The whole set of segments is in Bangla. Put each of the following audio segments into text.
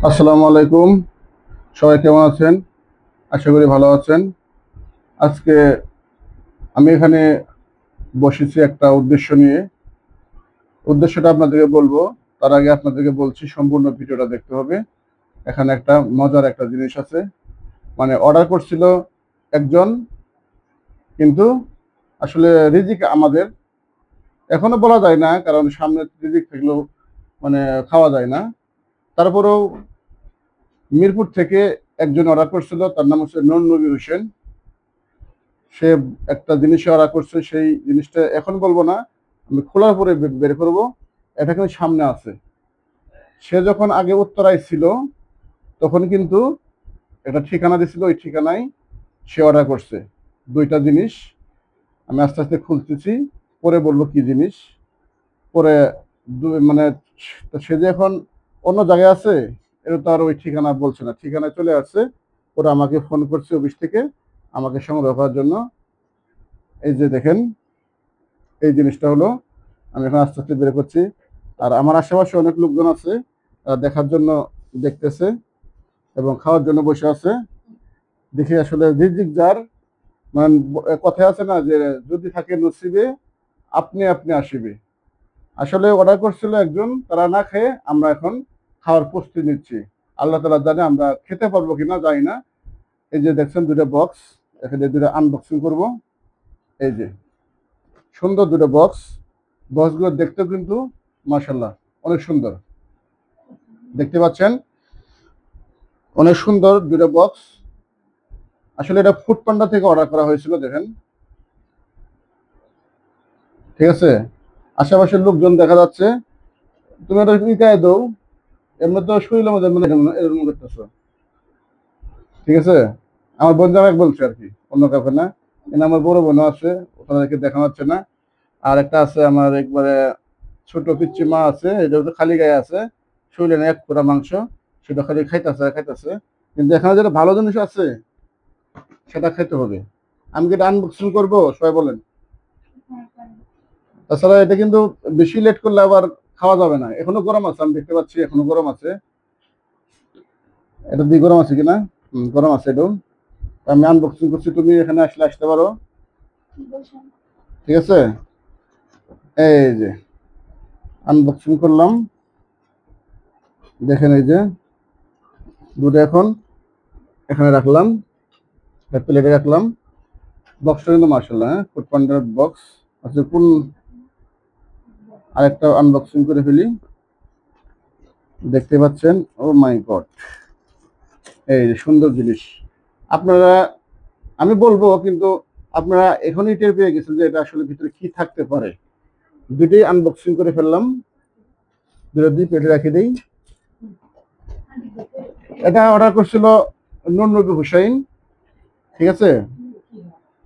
আসসালামু আলাইকুম। সবাই কেমন আছেন? আশা করি ভালো আছেন। আজকে আমি এখানে বসেছি একটা উদ্দেশ্য নিয়ে। উদ্দেশ্যটা আপনাদেরকে বলবো, তার আগে আপনাদেরকে বলছি সম্পূর্ণ ভিডিওটা দেখতে হবে। এখানে একটা মজার একটা জিনিস আছে। মানে অর্ডার করছিল একজন, কিন্তু আসলে রিজিক আমাদের এখনো বলা যায় না, কারণ সামনে রিজিক থাকলেও মানে খাওয়া যায় না। তারপরেও মিরপুর থেকে একজন অর্ডার করছিল, তার নাম হচ্ছে নূর নবী হোসেন। সে একটা জিনিস অর্ডার করছে, সেই জিনিসটা এখন বলবো না, আমি খোলার পরে বের করবো। এটা কিন্তু সামনে আছে। সে যখন আগে উত্তরায় ছিল তখন কিন্তু একটা ঠিকানা দিছিল, ওই ঠিকানায় সে অর্ডার করছে দুইটা জিনিস। আমি আস্তে আস্তে খুলতেছি, পরে বলবো কি জিনিস। পরে মানে সে যে এখন অন্য জায়গায় আছে, এটা তো আর ওই ঠিকানা বলছে না, ঠিকানায় চলে আসছে। ওরা আমাকে ফোন করছে অফিস থেকে আমাকে সংগ্রহ করার জন্য। এই যে দেখেন, এই জিনিসটা হলো, আমি এখন আস্তে আস্তে বের করছি। আর আমার আশেপাশে অনেক লোকজন আছে, তারা দেখার জন্য দেখতেছে এবং খাওয়ার জন্য বসে আছে। দেখে আসলে রিজিক যার, মানে কথায় আছে না যে যদি থাকে নসিবে আপনি আপনি আসিবে। আসলে অর্ডার করছিল একজন, তারা না খেয়ে আমরা এখন খাওয়ার প্রস্তুতি নিচ্ছি। আল্লাহ তাআলা জানে আমরা খেতে পারবো কিনা, জানি না। এই যে দেখছেন দুটো বক্স, এখানে দুটো আনবক্সিং করব। এই যে সুন্দর দুটো বক্স, বক্সগুলো দেখতেও কিন্তু মাশাআল্লাহ অনেক সুন্দর। দেখতে পাচ্ছেন, অনেক সুন্দর দুটো বক্স। আসলে এটা ফুড পান্ডা থেকে অর্ডার করা হয়েছিল, দেখেন। ঠিক আছে, আশেপাশের লোকজন দেখা যাচ্ছে। তুমি এটা ইকায় দাও, এমনি তো শরীরের মধ্যে মানে এরকম করতেছো। ঠিক আছে, আমার বোন জামাই বলছে আর কি, অন্য কাউকে না। এখানে আমার বড় বোনও আছে, ওনাদেরকে দেখানো হচ্ছে না। আর একটা আছে আমার একবারে ছোট পিচ্চি মা আছে, এটা তো খালি গায়ে আছে, শরীরে নেই এক পুরা মাংস, সেটা খালি খাইতেছে আর খাইতেছে। কিন্তু এখানে যেটা ভালো জিনিস আছে সেটা খেতে হবে। আমি কি এটা আনবক্সিং করবো, সবাই বলেন? তাছাড়া এটা কিন্তু বেশি লেট করলে আবার খাওয়া যাবে না। এখনো গরম আছে, আমি দেখতে পাচ্ছি এখনো গরম আছে। এটা দিয়ে গরম আছে কিনা? গরম আছে এটাও। আমি আনবক্সিং করছি, তুমি এখানে আসলে আসতে পারো। ঠিক আছে, এই যে আনবক্সিং করলাম, দেখেন এই যে দুটো এখন এখানে রাখলাম, প্লেটে রাখলাম। বক্সটা কিন্তু মার্শাল্লাহ, হ্যাঁ, ফুড পান্ডার বক্স। আচ্ছা, কোন আরেকটা আনবক্সিং করে ফেলি। দেখতে পাচ্ছেন, ও মাই গড, এই যে সুন্দর জিনিস। আপনারা, আমি বলবো কিন্তু আপনারা এখনই টের পেয়ে গেছেন যে এটা আসলে ভিতরে কি থাকতে পারে। দুটোই আনবক্সিং করে ফেললাম, দুটো দিয়ে পেটে রাখি দিই। এটা অর্ডার করছিল নূর নবী হুসাইন। ঠিক আছে,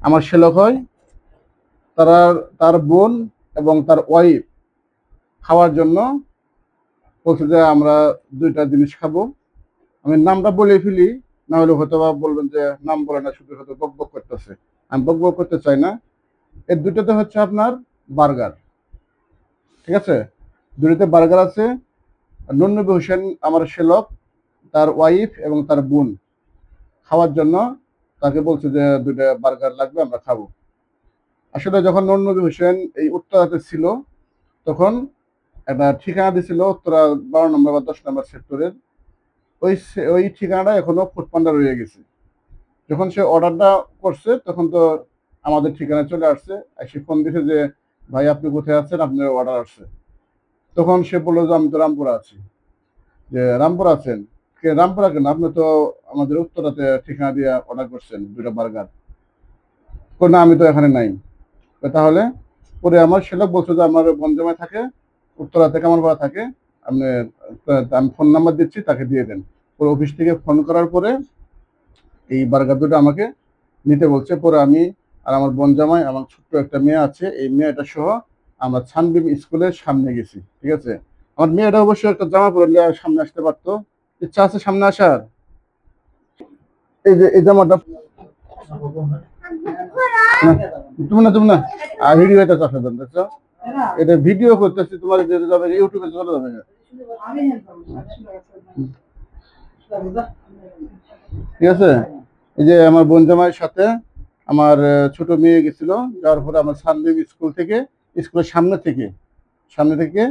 আমার শ্যালক হয়। তার তার বোন এবং তার ওয়াইফ খাওয়ার জন্য বলছে যে আমরা দুইটা জিনিস খাবো। আমি নামটা বলে ফেলি, না হলে হয়তো বা বলবেন যে নাম বলে না, শুধু হয়তো বক বক করতেছে। আমি বক বক করতে চাই না। এর দুটোতে হচ্ছে আপনার বার্গার। ঠিক আছে, দুটোতে বার্গার আছে। নূর নবী হোসেন আমার শ্যালক, তার ওয়াইফ এবং তার বোন খাওয়ার জন্য তাকে বলছে যে দুইটা বার্গার লাগবে, আমরা খাবো। আসলে যখন নূর নবী হোসেন এই উত্তরাতে ছিল, তখন একটা ঠিকানা দিছিল উত্তরা 12 নম্বর বা 10 নম্বর সেক্টরের। ওই ঠিকানাটা এখনো ফুটপান্ডা রয়ে গেছে। যখন সে অর্ডারটা করছে তখন তো আমাদের ঠিকানায় চলে আসছে, এসে ফোন দিছে যে ভাই আপনি কোথায় আছেন, আপনার অর্ডার আসছে। তখন সে বললো যে আমি তো রামপুরা আছি। যে রামপুরা আছেন, রামপুরা কেন, আপনি তো আমাদের উত্তরাতে ঠিকানা দিয়ে অর্ডার করছেন দুটো বার্গার। না আমি তো এখানে নাই। তাহলে পরে আমার সেলোক বলছে যে আমার গঞ্জামে থাকে, উত্তরা থেকে আমার ভাড়া থাকে, আপনি, আমি ফোন নাম্বার দিচ্ছি, তাকে দিয়ে দেন। পরে অফিস থেকে ফোন করার পরে এই বার্গার দুটো আমাকে নিতে বলছে। পরে আমি আর আমার বোন জামাই, আমার ছোট্ট একটা মেয়ে আছে, এই মেয়েটা সহ আমরা ছানবিম স্কুলের সামনে গেছি। ঠিক আছে, আমার মেয়েটা অবশ্যই একটা জামা পরলে সামনে আসতে পারতো, ইচ্ছা আছে সামনে আসার। এই যে এই জামাটা, তুমি না তুমি না ভিডিও এটা চাষা দেন, দেখছো? এটা ভিডিও করতেছি, তোমার যাবে ইউটিউবে চলে যাবে। ঠিক আছে। এই যে আমার বোন জামাইয়ের সাথে আমার ছোট মেয়ে গেছিল, যাওয়ার পরে আমার সানদেব স্কুলের সামনে থেকে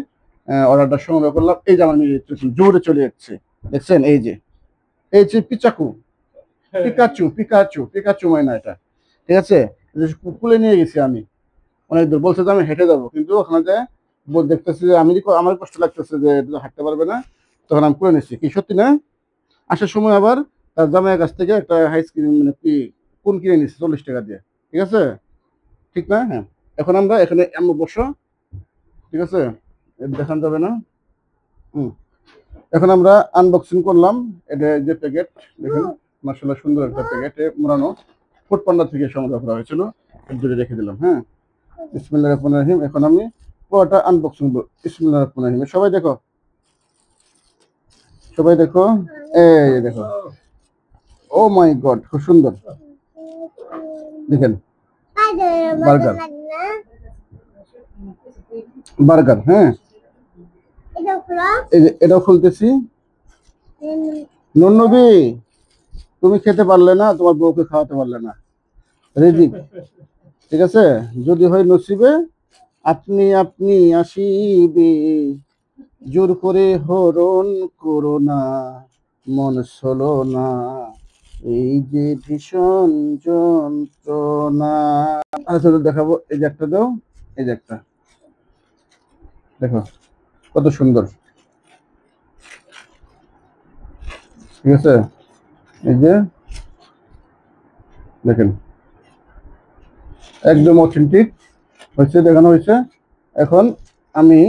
অর্ডারটা সংগ্রহ করলাম। এই যে আমার মেয়ে জোরে চলে যাচ্ছে, দেখছেন? এই যে পিচাকু, পিকাচু ময়না এটা। ঠিক আছে, কুলে নিয়ে গেছি আমি অনেক দূর। বলছে যে আমি হেঁটে যাবো, কিন্তু ওখানে যায় দেখতেছি যে আমার কষ্ট লাগতেছে যে এটা তো হাঁটতে পারবে না, তখন আমি করে নিচ্ছি। কি সত্যি না? আসার সময় আবার তার জামাইয়ের কাছ থেকে একটা আইসক্রিম মানে কি কোন কিনে নিচ্ছি 40 টাকা দিয়ে। ঠিক আছে, ঠিক না? হ্যাঁ। এখন আমরা এখানে এমন বসো, ঠিক আছে, দেখান যাবে না। হুম। এখন আমরা আনবক্সিং করলাম। এটা যে প্যাকেট, দেখুন মার্শাল্লাহ সুন্দর একটা প্যাকেটে মোড়ানো, ফুড পান্ডা থেকে সংগ্রহ করা হয়েছিল। দূরে রেখে দিলাম। হ্যাঁ, বিসমিল্লাহির রহমানির রহিম। এখন আমি পুরোটা আনবক্সিং করব। বিসমিল্লাহির রহমানির রহিম। সবাই দেখো। এই দেখো, ও মাই গড, খুব সুন্দর। দেখেন, বার্গার, বার্গার। হ্যাঁ, এই যে এটাও খুলতেছি। নন্নবী, তুমি খেতে পারলে না, তোমার বউকে খাওয়াতে পারলে না। রিজিক, ঠিক আছে, যদি হয় নসিবে আপনি আপনি আসিবে, জোর করে হরণ করো না, মন ছলো না, এই যে ভীষণ যন্ত্রণা। আচ্ছা, দেখাবো। এই যে একটা দাও, এই যে একটা দেখো, কত সুন্দর। ঠিক আছে, এই যে দেখেন, একদম অথেন্টিক হয়েছে, দেখানো হয়েছে। এখন আমি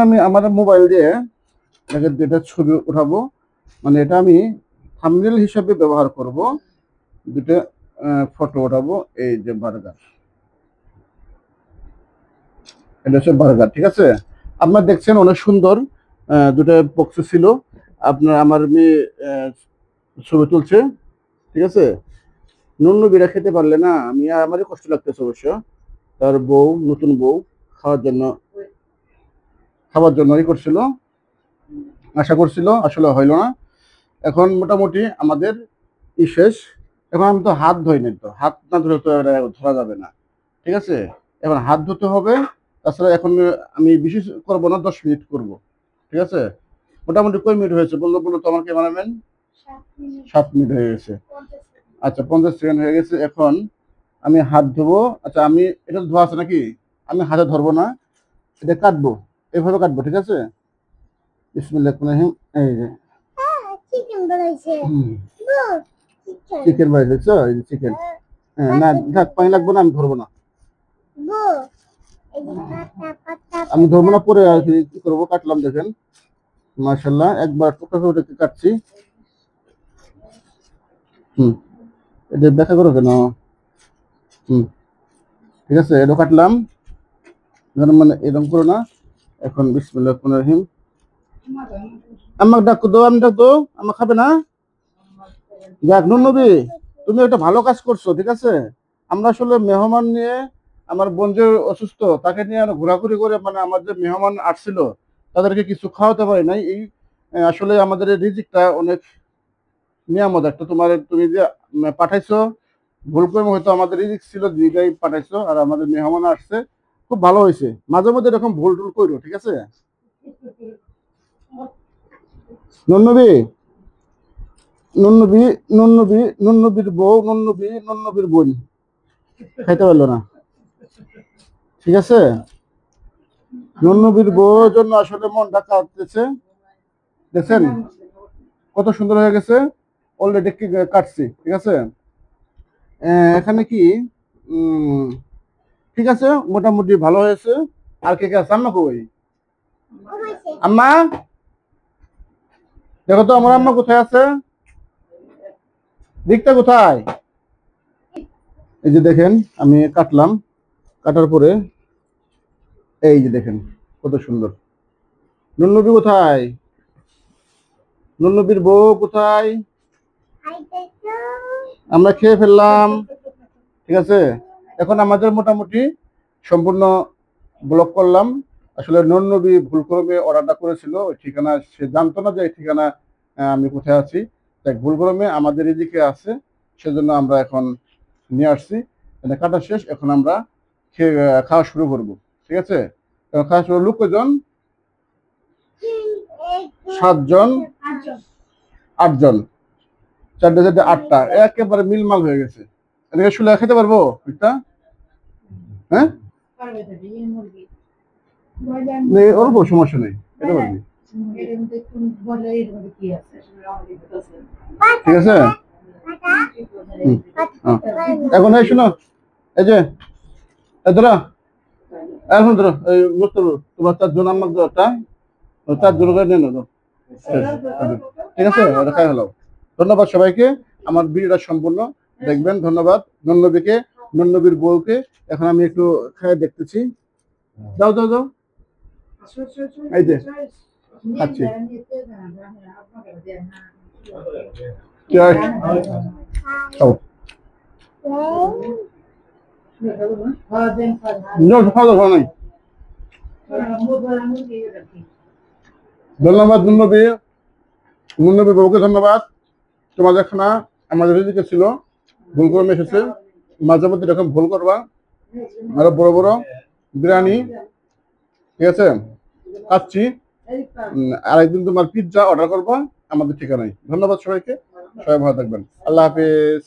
আমি আমার মোবাইল দিয়ে যেটা ছবি উঠাবো, মানে এটা আমি থাম্বনেল হিসাবে ব্যবহার করব। দুটো ফটো উঠাবো। এই যে বার্গার, এটা হচ্ছে বার্গার। ঠিক আছে, আপনার দেখছেন অনেক সুন্দর দুটো বক্স ছিল। আমার মেয়ে ছবি তুলছে। ঠিক আছে, নুনু বিড়া খেতে পারলে না, আমারই কষ্ট লাগতেছে অবশ্য। তার বউ, নতুন বউ, খাওয়ার জন্য করছিল, আশা করছিল, আসলে হইল না। এখন মোটামুটি আমাদের শেষ। এখন আমি তো হাত ধুই নাই, তো হাত না ধরে তো এটা ধরা যাবে না। ঠিক আছে, এখন হাত ধুতে হবে। তাছাড়া এখন আমি বেশি করবো না, 10 মিনিট করব। ঠিক আছে, মোটামুটি কয় মিনিট হয়েছে বললো বললো তো আমার ক্যামেরাম্যান? 7 মিনিট হয়ে গেছে। আচ্ছা, 50 সেকেন্ড হয়ে গেছে। এখন আমি হাত ধোবো। আচ্ছা, আমি এটা ধোয়া আছে নাকি, আমি হাতে ধরবো না, এটা কাটবো, এভাবে কাটবো। ঠিক আছে, বিসমিল্লাহির রহমানির রহিম। এই যে চিকেন বাড়ি দেখছো, এই যে চিকেন। হ্যাঁ, না থাক, পানি লাগবে না, আমি ধরবো না, আমি ধরবো না। পরে আর কি করবো, কাটলাম দেখেন, মাশাল্লাহ একবার টুকরা করে কাটছি। হুম, এটা দেখা করো কেন? হুম, ঠিক আছে, এটা কাটলাম, মানে এরকম করো না। এখন বিসমিল্লাহির রহমানির রহিম। আমাকে ডাক দো, আমি ডাক দো, আমার খাবে না। যাক নবী, তুমি একটা ভালো কাজ করছো। ঠিক আছে, আমরা আসলে মেহমান নিয়ে, আমার বোন যে অসুস্থ তাকে নিয়ে ঘোরাঘুরি করে, মানে আমার যে মেহমান আসছিল তাদেরকে কিছু খাওয়াতে পারি নাই। এই আসলে আমাদের এই রিজিকটা অনেক নিয়ামত একটা। তুমি যে পাঠাইছো, ভুল করে হয়তো আমাদের রিজিক ছিল যেটাই পাঠাইছো, আর আমাদের মেহমান আসছে, খুব ভালো হয়েছে। মাঝে মধ্যে এরকম ভুল টুল করো। ঠিক আছে, নন্নবী, নুন্নবী, নুন্নবীর বউ, নুন্নবীর বোন খাইতে পারলো না। ঠিক আছে, নুন্নবীর বউর জন্য আসলে মনটা কাঁদতেছে। দেখছেন কত সুন্দর হয়ে গেছে, অলরেডি কাটছি। ঠিক আছে, এখানে কি ঠিক আছে, মোটামুটি ভালো হয়েছে। আর কে কে আছে? আম্মা কই? আম্মা, দেখো তো আমার আম্মা কোথায় আছে, দিকটা কোথায়? এই যে দেখেন, আমি কাটলাম, কাটার পরে এই যে দেখেন কত সুন্দর। নুন্নবী কোথায়? নুন্নবীর বউ কোথায়? আমরা খেয়ে ফেললাম। ঠিক আছে, এখন আমাদের মোটামুটি সম্পূর্ণ ব্লক করলাম। আসলে নন্নবী ভুল করে অর্ডারটা করেছিল, ওই ঠিকানা সে জানতো না যে এই ঠিকানা আমি কোথায় আছি। দেখ ভুলক্রমে আমাদের এদিকে আছে, সেজন্য আমরা এখন নিয়ে আসছি। মানে কাটা শেষ, এখন আমরা খাওয়া শুরু করব। ঠিক আছে, এখন খাওয়া শুরু। লোক কয়জন? 7 জন, 8 জন, 4 4 8টা, একেবারে মিলমাল হয়ে গেছে। এদিকে শুলে খেতে পারবো একটা? হ্যাঁ, অল্প সমস্যা নেই, খেতে পারবি। ঠিক আছে। এখন এই শোনো, এই যে ধরো, এখন ধরো এই তোমার 4 জন, আমার 4 জন করে নিয়ে নাও। ঠিক আছে, এটা খাই হলো। ধন্যবাদ সবাইকে, আমার ভিডিওটা সম্পূর্ণ দেখবেন। ধন্যবাদ নন্নবীকে, নন্নবীর বউকে। এখন আমি একটু খাই দেখতেছি। দাও দাও দাও, এই যে খাচ্ছি। খাও, খাওয়া নাই। ধন্যবাদ নন্নবী, নন্নবী বউকে ধন্যবাদ। তোমাদের খানা আমাদের এদিকে ছিল, ভুল করে এসেছে। মাঝে মধ্যে এরকম ভুল করবা, আরো বড় বড় বিরিয়ানি। ঠিক আছে, খাচ্ছি। আরেকদিন তোমার পিৎজা অর্ডার করবা আমাদের ঠিকানায়। ধন্যবাদ সবাইকে, সবাই ভালো থাকবেন। আল্লাহ হাফেজ।